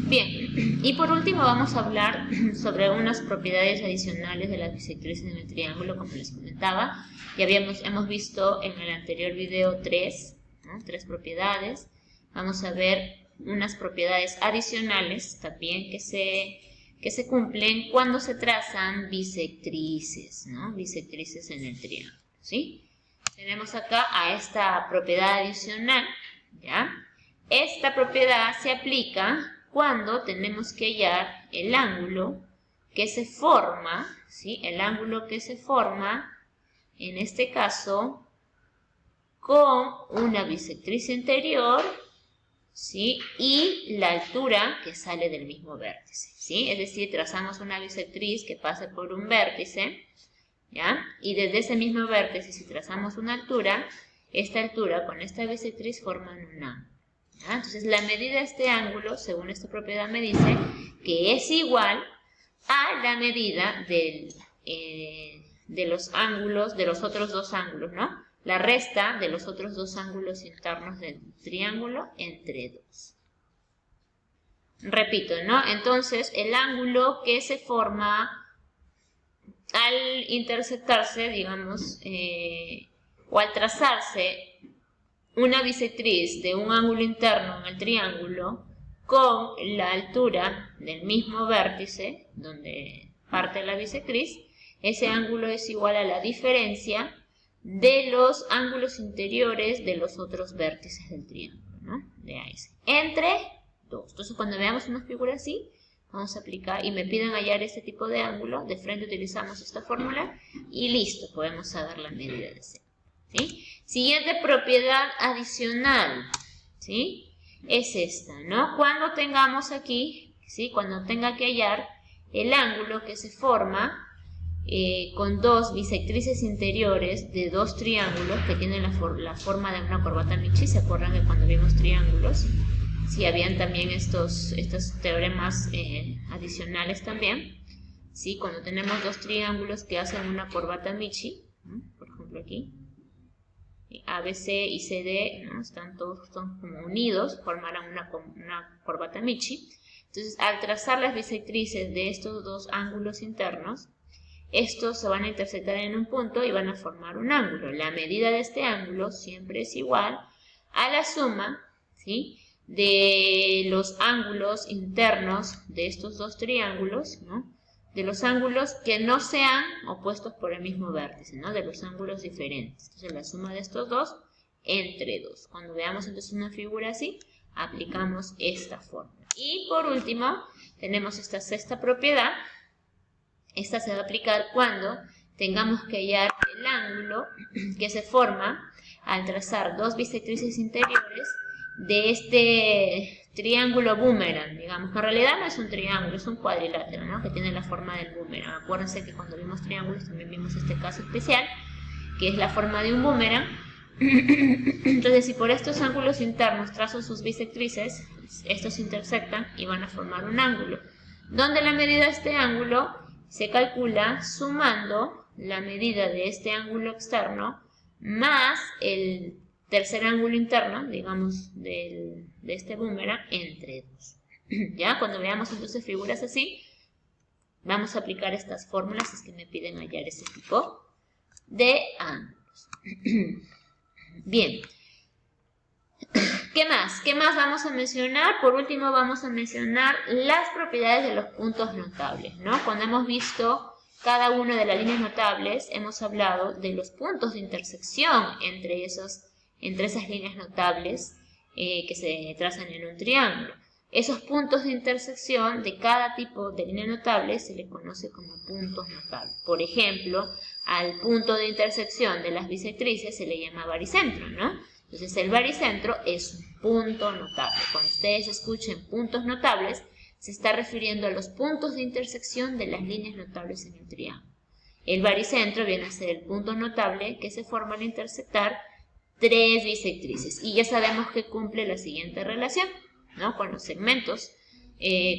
Bien, y por último vamos a hablar sobre unas propiedades adicionales de las bisectrices en el triángulo, como les comentaba. Ya hemos visto en el anterior video tres, ¿no? Tres propiedades. Vamos a ver unas propiedades adicionales también que se cumplen cuando se trazan bisectrices, ¿no? Bisectrices en el triángulo, ¿sí? Tenemos acá a esta propiedad adicional, ¿ya? Esta propiedad se aplica cuando tenemos que hallar el ángulo que se forma, ¿sí? El ángulo que se forma, en este caso, con una bisectriz interior, ¿sí? Y la altura que sale del mismo vértice, ¿sí? Es decir, trazamos una bisectriz que pase por un vértice, ¿ya? Y desde ese mismo vértice, si trazamos una altura, esta altura con esta bisectriz forman un ángulo. ¿Ya? Entonces, la medida de este ángulo, según esta propiedad, me dice que es igual a la medida de los ángulos, de los otros dos ángulos, ¿no? La resta de los otros dos ángulos internos del triángulo entre 2. Repito, ¿no? Entonces, el ángulo que se forma al intersectarse, digamos, o al trazarse una bisectriz de un ángulo interno en el triángulo con la altura del mismo vértice donde parte la bisectriz, ese ángulo es igual a la diferencia de los ángulos interiores de los otros vértices del triángulo, ¿no? De ahí, entre 2. Entonces, cuando veamos una figura así, vamos a aplicar y me piden hallar este tipo de ángulo, de frente utilizamos esta fórmula y listo, podemos saber la medida de ese. ¿Sí? Siguiente propiedad adicional, ¿sí? Es esta, ¿no? Cuando tengamos aquí, ¿sí? Cuando tenga que hallar el ángulo que se forma con dos bisectrices interiores de dos triángulos que tienen la forma de una corbata Michi. ¿Se acuerdan que cuando vimos triángulos, sí, habían también estos teoremas adicionales también? ¿Sí? Cuando tenemos dos triángulos que hacen una corbata Michi, ¿no? Por ejemplo aquí, ABC y CD, ¿no? Están todos como unidos, formarán una corbata Michi. Entonces, al trazar las bisectrices de estos dos ángulos internos, estos se van a intersectar en un punto y van a formar un ángulo. La medida de este ángulo siempre es igual a la suma, ¿sí?, de los ángulos internos de estos dos triángulos, ¿no?, de los ángulos que no sean opuestos por el mismo vértice, ¿no?, de los ángulos diferentes. Entonces, la suma de estos dos entre 2. Cuando veamos entonces una figura así, aplicamos esta fórmula. Y por último, tenemos esta sexta propiedad. Esta se va a aplicar cuando tengamos que hallar el ángulo que se forma al trazar dos bisectrices interiores de este triángulo boomerang, digamos, que en realidad no es un triángulo, es un cuadrilátero, ¿no?, que tiene la forma del boomerang. Acuérdense que cuando vimos triángulos también vimos este caso especial, que es la forma de un boomerang. Entonces, si por estos ángulos internos trazo sus bisectrices, estos se intersectan y van a formar un ángulo, donde la medida de este ángulo se calcula sumando la medida de este ángulo externo más el tercer ángulo interno, digamos, de este boomerang entre 2. ¿Ya? Cuando veamos entonces figuras así, vamos a aplicar estas fórmulas, es que me piden hallar ese tipo de ángulos. Bien. ¿Qué más? ¿Qué más vamos a mencionar? Por último vamos a mencionar las propiedades de los puntos notables, ¿no? Cuando hemos visto cada una de las líneas notables, hemos hablado de los puntos de intersección entre esas líneas notables que se trazan en un triángulo. Esos puntos de intersección de cada tipo de línea notable se les conoce como puntos notables. Por ejemplo, al punto de intersección de las bisectrices se le llama baricentro, ¿no? Entonces, el baricentro es un punto notable. Cuando ustedes escuchen puntos notables, se está refiriendo a los puntos de intersección de las líneas notables en el triángulo. El baricentro viene a ser el punto notable que se forma al intersectar tres bisectrices. Y ya sabemos que cumple la siguiente relación, ¿no?, con los segmentos,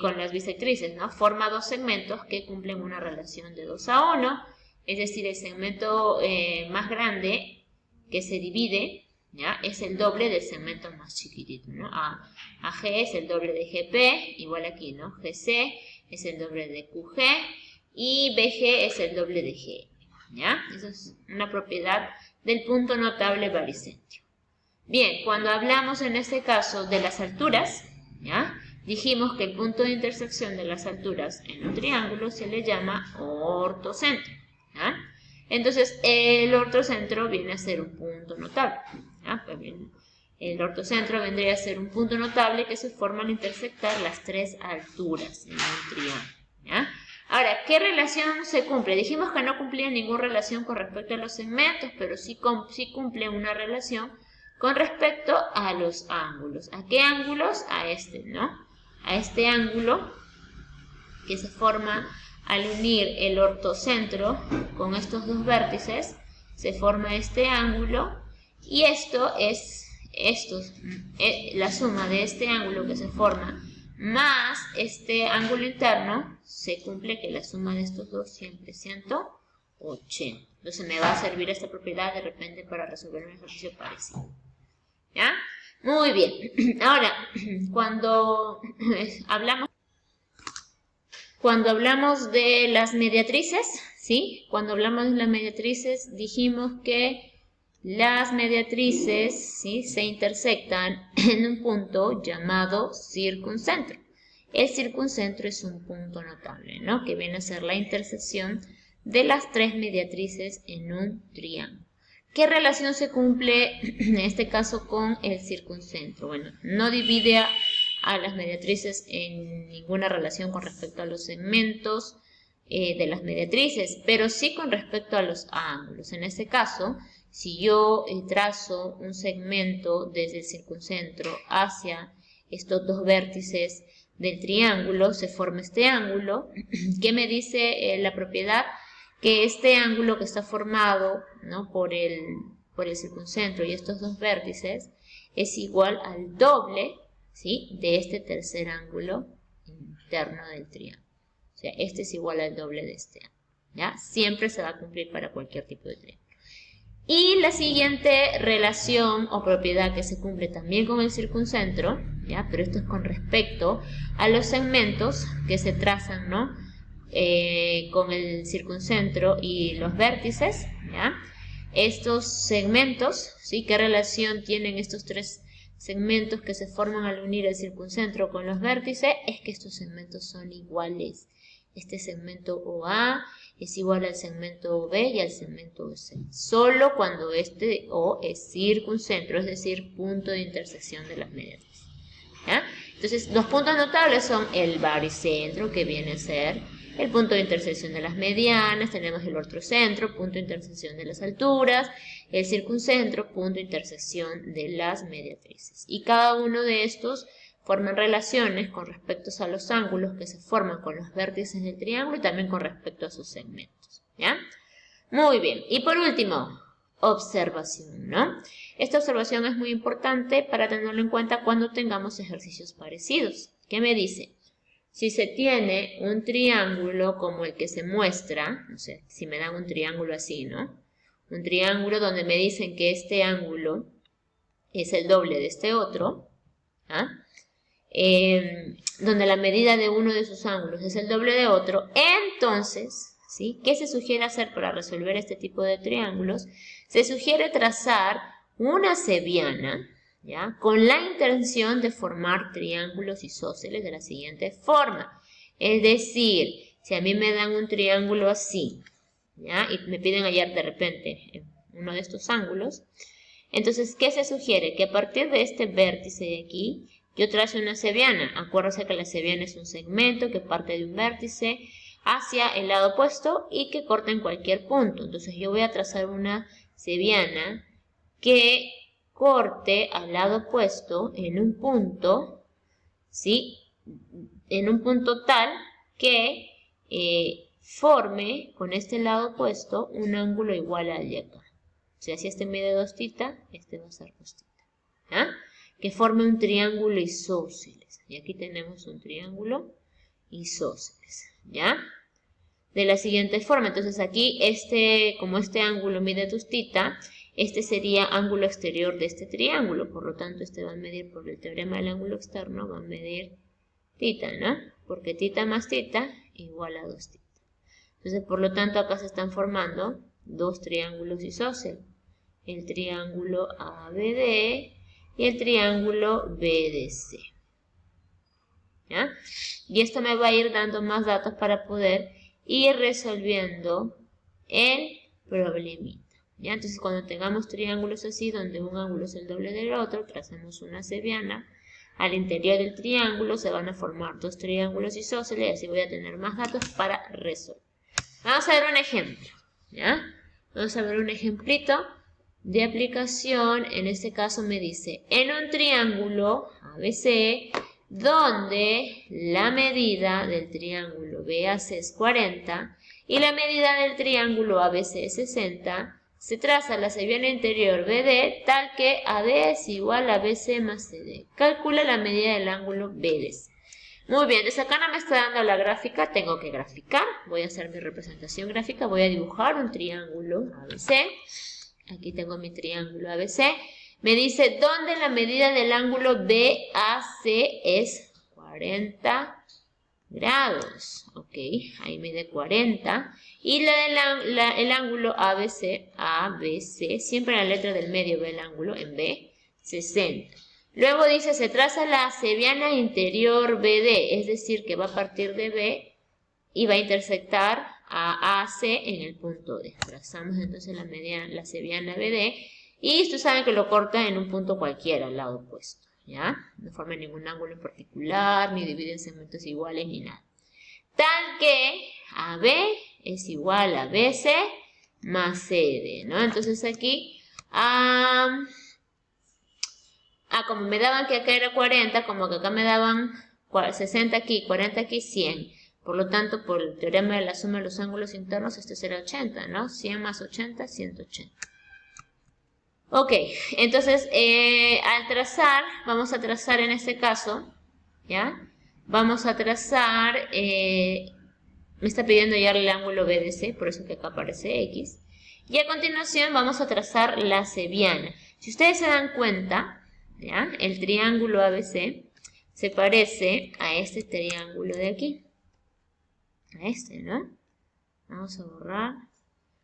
con las bisectrices, ¿no? Forma dos segmentos que cumplen una relación de 2:1, es decir, el segmento más grande que se divide, ¿ya? Es el doble del segmento más chiquitito, ¿no? AG es el doble de GP, igual aquí, ¿no? GC es el doble de QG y BG es el doble de GM, ¿ya? Esa es una propiedad del punto notable baricentro. Bien, cuando hablamos en este caso de las alturas, ¿ya? Dijimos que el punto de intersección de las alturas en un triángulo se le llama ortocentro, ¿ya? Entonces, el ortocentro viene a ser un punto notable, ¿ya? Pues bien, el ortocentro vendría a ser un punto notable que se forma al intersectar las tres alturas en un triángulo, ¿ya? Ahora, ¿qué relación se cumple? Dijimos que no cumplía ninguna relación con respecto a los segmentos, pero sí cumple una relación con respecto a los ángulos. ¿A qué ángulos? A este, ¿no? A este ángulo que se forma al unir el ortocentro con estos dos vértices, se forma este ángulo y esto es la suma de este ángulo que se forma más este ángulo interno, se cumple que la suma de estos dos siempre es 180. Entonces me va a servir esta propiedad de repente para resolver un ejercicio parecido. ¿Ya? Muy bien. Ahora, cuando hablamos de las mediatrices, ¿sí? Cuando hablamos de las mediatrices, dijimos que las mediatrices, ¿sí?, se intersectan en un punto llamado circuncentro. El circuncentro es un punto notable, ¿no? Que viene a ser la intersección de las tres mediatrices en un triángulo. ¿Qué relación se cumple en este caso con el circuncentro? Bueno, no divide a las mediatrices en ninguna relación con respecto a los segmentos de las mediatrices, pero sí con respecto a los ángulos. En este caso, si yo trazo un segmento desde el circuncentro hacia estos dos vértices del triángulo, se forma este ángulo. ¿Qué me dice la propiedad? Que este ángulo que está formado, ¿no?, por el circuncentro y estos dos vértices es igual al doble, ¿sí?, de este tercer ángulo interno del triángulo. O sea, este es igual al doble de este ángulo, ¿ya? Siempre se va a cumplir para cualquier tipo de triángulo. Y la siguiente relación o propiedad que se cumple también con el circuncentro, ¿ya?, pero esto es con respecto a los segmentos que se trazan, ¿no?, con el circuncentro y los vértices, ¿ya? Estos segmentos, ¿sí?, ¿qué relación tienen estos tres segmentos que se forman al unir el circuncentro con los vértices? Es que estos segmentos son iguales. Este segmento OA es igual al segmento OB y al segmento OC, solo cuando este O es circuncentro, es decir, punto de intersección de las mediatrices, ¿ya? Entonces, los puntos notables son el baricentro, que viene a ser el punto de intersección de las medianas, tenemos el ortocentro, punto de intersección de las alturas, el circuncentro, punto de intersección de las mediatrices. Y cada uno de estos forman relaciones con respecto a los ángulos que se forman con los vértices del triángulo y también con respecto a sus segmentos, ¿ya? Muy bien. Y por último, observación, ¿no? Esta observación es muy importante para tenerlo en cuenta cuando tengamos ejercicios parecidos. ¿Qué me dice? Si se tiene un triángulo como el que se muestra, no sé, si me dan un triángulo así, ¿no? Un triángulo donde me dicen que este ángulo es el doble de este otro, ¿ah? Donde la medida de uno de sus ángulos es el doble de otro, entonces, ¿sí?, ¿qué se sugiere hacer para resolver este tipo de triángulos? Se sugiere trazar una cebiana, ¿ya?, con la intención de formar triángulos isósceles de la siguiente forma. Es decir, si a mí me dan un triángulo así, ¿ya?, y me piden hallar de repente uno de estos ángulos, entonces, ¿qué se sugiere? Que a partir de este vértice de aquí, yo trazo una cebiana. Acuérdense que la cebiana es un segmento que parte de un vértice hacia el lado opuesto y que corta en cualquier punto. Entonces, yo voy a trazar una cebiana que corte al lado opuesto en un punto, ¿sí?, en un punto tal que forme con este lado opuesto un ángulo igual al de acá. O sea, si este mide 2 θ, este va a ser 2 θ, ¿ah? Que forme un triángulo isósceles. Y aquí tenemos un triángulo isósceles, ¿ya? De la siguiente forma. Entonces aquí, como este ángulo mide 2 θ, este sería ángulo exterior de este triángulo, por lo tanto este va a medir por el teorema del ángulo externo, va a medir θ, ¿no? Porque θ más θ igual a 2θ. Entonces, por lo tanto, acá se están formando dos triángulos isósceles. El triángulo ABD y el triángulo BDC. ¿Ya? Y esto me va a ir dando más datos para poder ir resolviendo el problemita. ¿Ya? Entonces, cuando tengamos triángulos así, donde un ángulo es el doble del otro, trazamos una cebiana. Al interior del triángulo se van a formar dos triángulos isósceles y así voy a tener más datos para resolver. Vamos a ver un ejemplo. ¿Ya? Vamos a ver un ejemplito de aplicación. En este caso me dice, en un triángulo ABC, donde la medida del triángulo BAC es 40 y la medida del triángulo ABC es 60, se traza la cebiana interior BD tal que AD es igual a BC más CD. Calcula la medida del ángulo BDC. Muy bien, desde acá no me está dando la gráfica, tengo que graficar. Voy a hacer mi representación gráfica, voy a dibujar un triángulo ABC. Aquí tengo mi triángulo ABC. Me dice dónde la medida del ángulo BAC es 40 grados. Ok, ahí mide 40. Y el ángulo ABC, siempre la letra del medio ve el ángulo en B, 60. Luego dice, se traza la cebiana interior BD, es decir, que va a partir de B y va a intersectar a AC en el punto D. Trazamos entonces la cebiana BD y ustedes saben que lo corta en un punto cualquiera al lado opuesto, ¿ya? No forma ningún ángulo en particular, ni divide en segmentos iguales, ni nada. Tal que AB es igual a BC más CD, ¿no? Entonces aquí, como me daban que acá era 40, como que acá me daban 60 aquí, 40 aquí, 100. Por lo tanto, por el teorema de la suma de los ángulos internos, este será 80, ¿no? 100 más 80, 180. Ok, entonces, al trazar, vamos a trazar en este caso, ¿ya? Vamos a trazar, me está pidiendo ya el ángulo BDC, por eso que acá aparece X. Y a continuación vamos a trazar la cebiana. Si ustedes se dan cuenta, ¿ya? El triángulo ABC se parece a este triángulo de aquí. A este, ¿no? Vamos a borrar.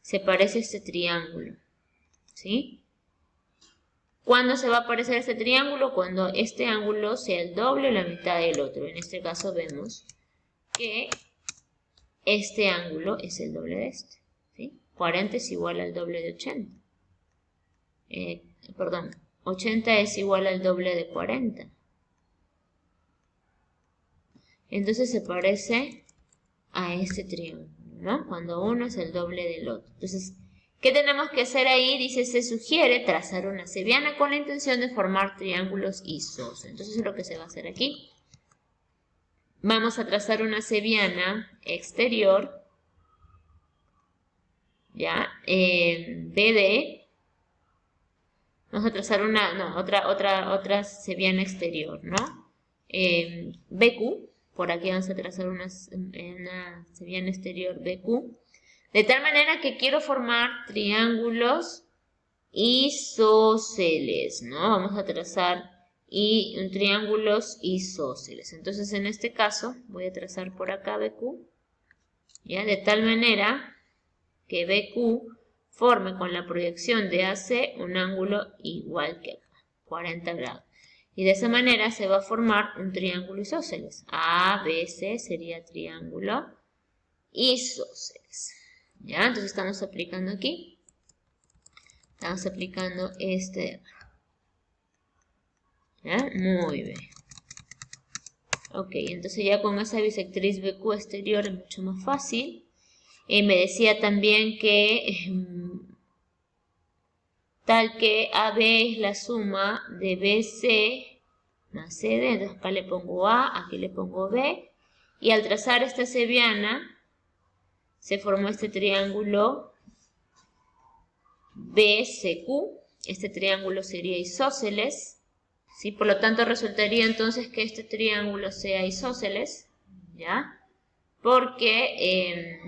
Se parece a este triángulo, ¿sí? ¿Cuándo se va a aparecer este triángulo? Cuando este ángulo sea el doble o la mitad del otro. En este caso vemos que este ángulo es el doble de este, ¿sí? 40 es igual al doble de 80. 80 es igual al doble de 40. Entonces se parece a este triángulo, ¿no? Cuando uno es el doble del otro. Entonces, ¿qué tenemos que hacer ahí? Dice, se sugiere trazar una cebiana con la intención de formar triángulos isósceles. Entonces, es lo que se va a hacer aquí. Vamos a trazar una cebiana exterior, ¿ya? BD. Vamos a trazar otra cebiana exterior, ¿no? BQ. Por aquí vamos a trazar una cebiana exterior BQ. De tal manera que quiero formar triángulos isósceles, ¿no? Vamos a trazar triángulos isósceles. Entonces, en este caso, voy a trazar por acá BQ, ¿ya? De tal manera que BQ forme con la proyección de AC un ángulo igual que acá, 40 grados. Y de esa manera se va a formar un triángulo isósceles. ABC sería triángulo isósceles. ¿Ya? Entonces estamos aplicando aquí. Estamos aplicando este. ¿Ya? Muy bien. Ok, entonces ya con esa bisectriz BQ exterior es mucho más fácil. Me decía también que tal que AB es la suma de BC más CD. Entonces acá le pongo A, aquí le pongo B. Y al trazar esta cebiana, se formó este triángulo BCQ. Este triángulo sería isósceles, ¿sí? Por lo tanto, resultaría entonces que este triángulo sea isósceles, ¿ya? Porque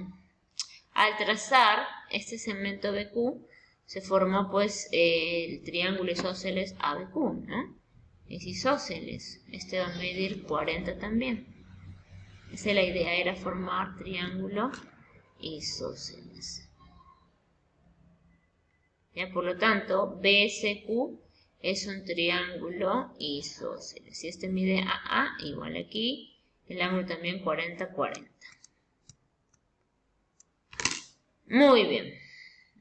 al trazar este segmento BQ, se forma pues el triángulo isósceles ABQ, ¿no? Es isósceles, este va a medir 40 también. Esa es la idea, era formar triángulo isósceles. Ya, por lo tanto, BSQ es un triángulo isósceles. Si este mide AA, igual aquí, el ángulo también 40, 40. Muy bien.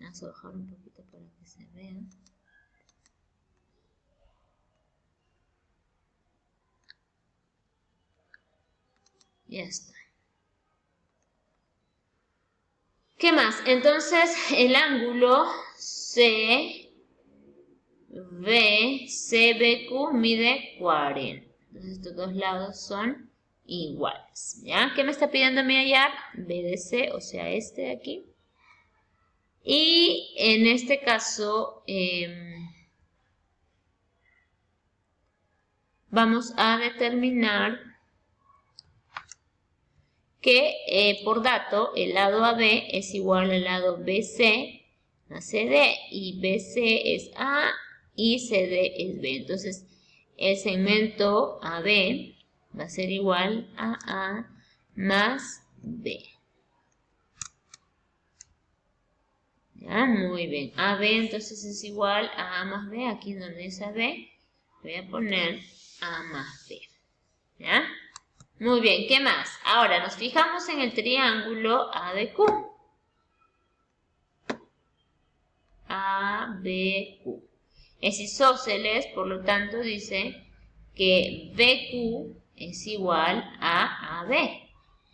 Vamos a bajar un poquito para que se vea. Ya está. ¿Qué más? Entonces, el ángulo CBQ mide 40. Entonces, estos dos lados son iguales. ¿Ya? ¿Qué me está pidiendo a mí hallar? BDC, o sea, este de aquí. Y en este caso, vamos a determinar que por dato el lado AB es igual al lado BC a CD, y BC es A y CD es B. Entonces, el segmento AB va a ser igual a A más B. ¿Ya? Muy bien. AB entonces es igual a A más B. Aquí donde es AB, voy a poner A más B. ¿Ya? Muy bien, ¿qué más? Ahora nos fijamos en el triángulo ABQ. ABQ. Es isósceles, por lo tanto dice que BQ es igual a AB.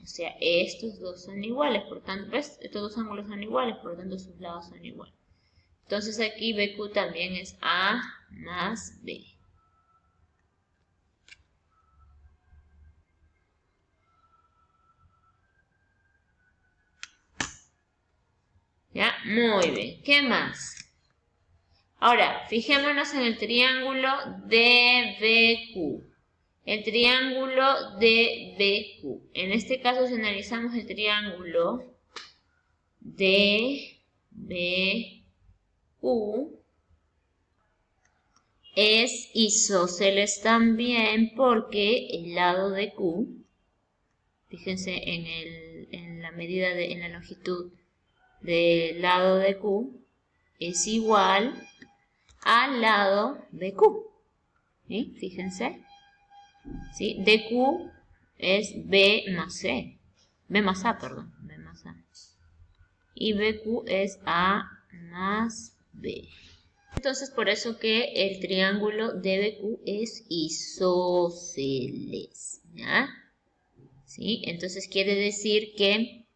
O sea, estos dos son iguales, por tanto, ¿ves? Estos dos ángulos son iguales, por lo tanto sus lados son iguales. Entonces aquí BQ también es A más B. ¿Ya? Muy bien. ¿Qué más? Ahora, fijémonos en el triángulo DBQ. El triángulo DBQ. En este caso, si analizamos el triángulo DBQ, es isósceles también porque el lado de Q, fíjense en la medida en la longitud del lado de Q, es igual al lado de Q. ¿Sí? Fíjense. ¿Sí? DQ es B más C. B más A, perdón. B más A. Y BQ es A más B. Entonces, por eso que el triángulo DBQ es isósceles. ¿Ya? ¿Sí? Entonces, quiere decir que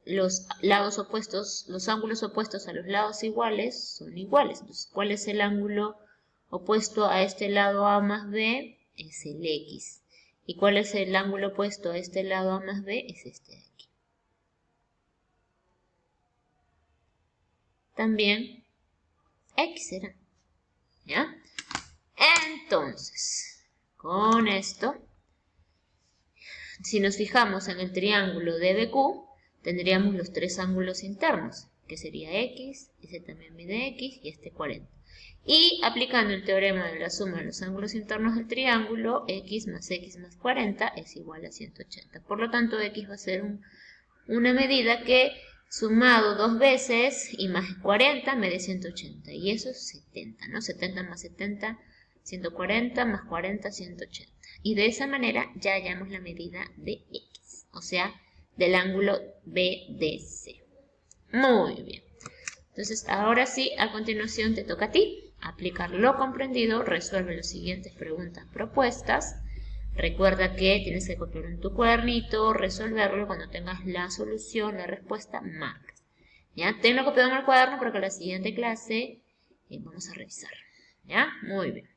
los lados opuestos, los ángulos opuestos a los lados iguales son iguales. Entonces, ¿cuál es el ángulo opuesto a este lado A más B? Es el X. ¿Y cuál es el ángulo opuesto a este lado A más B? Es este de aquí. También X será. ¿Ya? Entonces, con esto, si nos fijamos en el triángulo DBQ, tendríamos los tres ángulos internos, que sería X, ese también mide X y este 40. Y aplicando el teorema de la suma de los ángulos internos del triángulo, X más 40 es igual a 180. Por lo tanto, X va a ser una medida que sumado dos veces y más 40 me dé 180. Y eso es 70, ¿no? 70 más 70, 140 más 40, 180. Y de esa manera ya hallamos la medida de X, o sea, del ángulo BDC. Muy bien. Entonces, ahora sí, a continuación te toca a ti aplicar lo comprendido, resuelve las siguientes preguntas propuestas. Recuerda que tienes que copiar en tu cuadernito, resolverlo. Cuando tengas la solución, la respuesta, marcas. ¿Ya? Tenlo copiado en el cuaderno porque la siguiente clase vamos a revisar. ¿Ya? Muy bien.